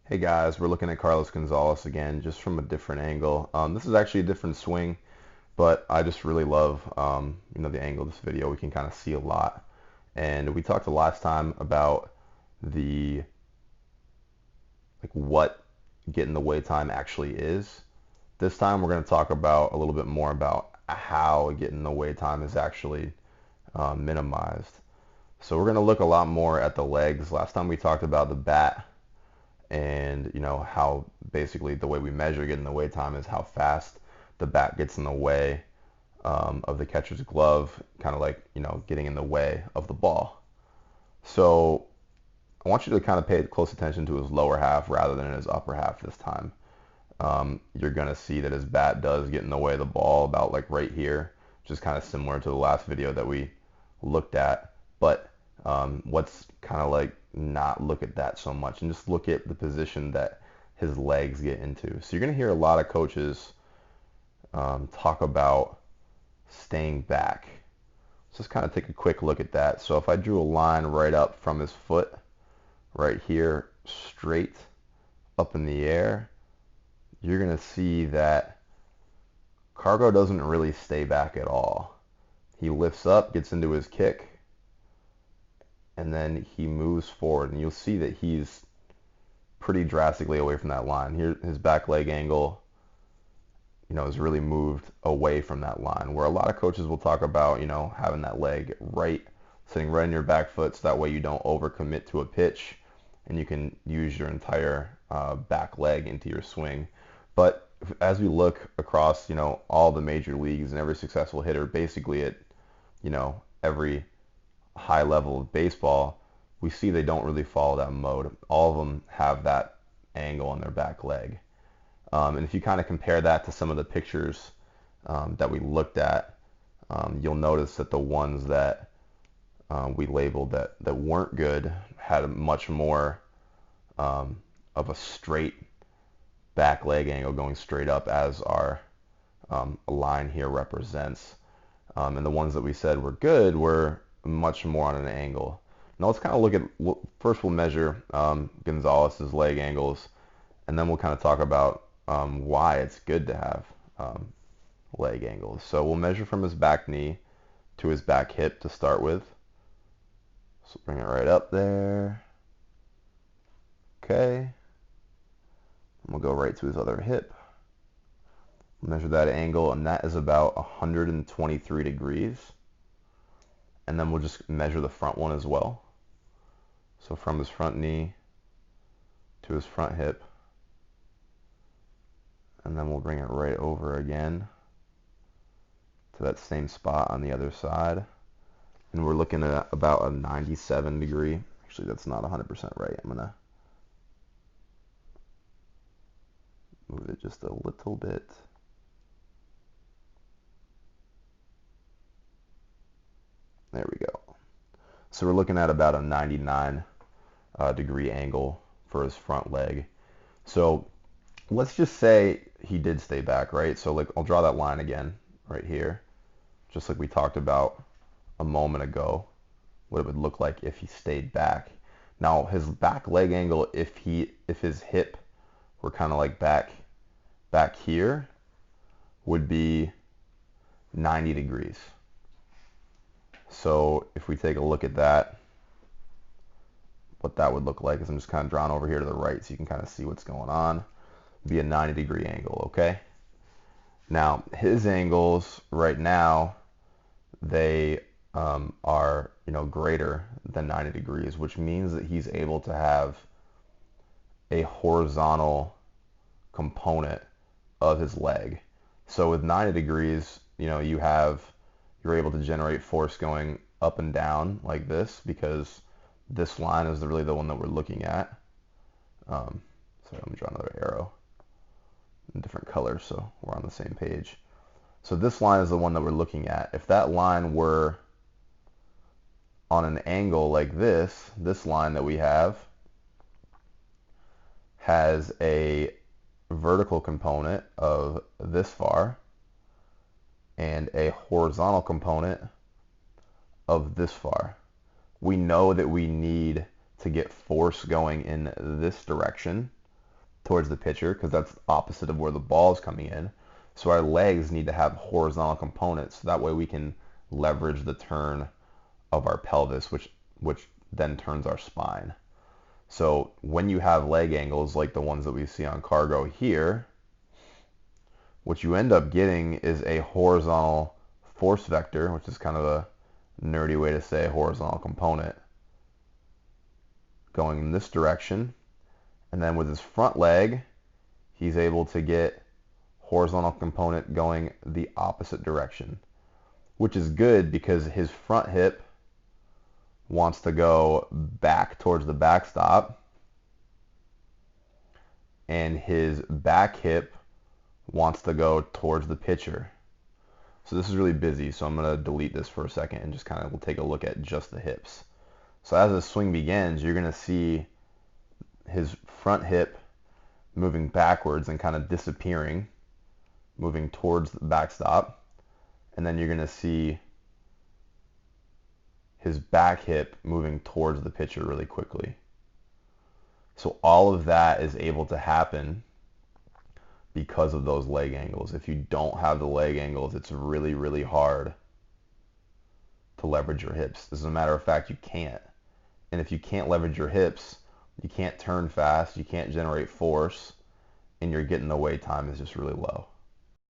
Hey guys, we're looking at Carlos Gonzalez again, just from a different angle. This is actually a different swing, but I just really love, the angle of this video. We can kind of see a lot. And we talked the last time about the, what getting the wait time actually is. This time we're going to talk about a little bit more about how getting the wait time is actually minimized. So we're going to look a lot more at the legs. Last time we talked about the bat and how basically the way we measure getting the wait time is how fast the bat gets in the way of the catcher's glove, kind of like getting in the way of the ball. So I want you to kind of pay close attention to his lower half rather than his upper half this time. You're gonna see that his bat does get in the way of the ball about like right here, which is kind of similar to the last video that we looked at. But let's kind of like not look at that so much and just look at the position that his legs get into. So you're gonna hear a lot of coaches talk about staying back. Let's just kind of take a quick look at that. So if I drew a line right up from his foot, right here, straight up in the air, you're going to see that Cargo doesn't really stay back at all. He lifts up, gets into his kick, and then he moves forward. And you'll see that he's pretty drastically away from that line. Here, his back leg angle, is really moved away from that line. Where a lot of coaches will talk about, having that leg sitting right in your back foot, so that way you don't overcommit to a pitch, and you can use your entire back leg into your swing. But as we look across, all the major leagues and every successful hitter, basically at, every high level of baseball, we see they don't really follow that mode. All of them have that angle on their back leg. And if you kind of compare that to some of the pictures that we looked at, you'll notice that the ones that we labeled that weren't good had a much more of a straight back leg angle going straight up, as our line here represents. And the ones that we said were good were much more on an angle. Now let's kind of look at, first we'll measure Gonzalez's leg angles, and then we'll kind of talk about why it's good to have leg angles. So we'll measure from his back knee to his back hip to start with. So bring it right up there. Okay. And we'll go right to his other hip. Measure that angle, and that is about 123 degrees. And then we'll just measure the front one as well. So from his front knee to his front hip. And then we'll bring it right over again to that same spot on the other side. And we're looking at about a 97 degree. Actually, that's not 100% right. I'm going to move it just a little bit. There we go. So we're looking at about a 99 degree angle for his front leg. So let's just say he did stay back, right? So like I'll draw that line again right here, just like we talked about a moment ago, what it would look like if he stayed back. Now his back leg angle, if his hip were kind of like back here, would be 90 degrees. So if we take a look at that, what that would look like is I'm just kind of drawing over here to the right so you can kind of see what's going on. It'd be a 90 degree angle, okay? Now his angles right now, they are greater than 90 degrees, which means that he's able to have a horizontal component of his leg. So with 90 degrees, you're able to generate force going up and down like this, because this line is really the one that we're looking at. So let me draw another arrow in different colors so we're on the same page. So this line is the one that we're looking at. If that line were on an angle like this line that we have has a vertical component of this far and a horizontal component of this far. We know that we need to get force going in this direction towards the pitcher because that's opposite of where the ball is coming in. So our legs need to have horizontal components so that way we can leverage the turn of our pelvis, which then turns our spine. So when you have leg angles like the ones that we see on cargo here, what you end up getting is a horizontal force vector, which is kind of a nerdy way to say horizontal component, going in this direction. And then with his front leg, he's able to get horizontal component going the opposite direction, which is good because his front hip wants to go back towards the backstop, and his back hip wants to go towards the pitcher. So this is really busy, so I'm going to delete this for a second and just kind of we'll take a look at just the hips. So as the swing begins, you're going to see his front hip moving backwards and kind of disappearing, moving towards the backstop. And then you're going to see his back hip moving towards the pitcher really quickly. So all of that is able to happen because of those leg angles. If you don't have the leg angles, it's really, really hard to leverage your hips. As a matter of fact, you can't. And if you can't leverage your hips, you can't turn fast, you can't generate force, and your getting away time is just really low.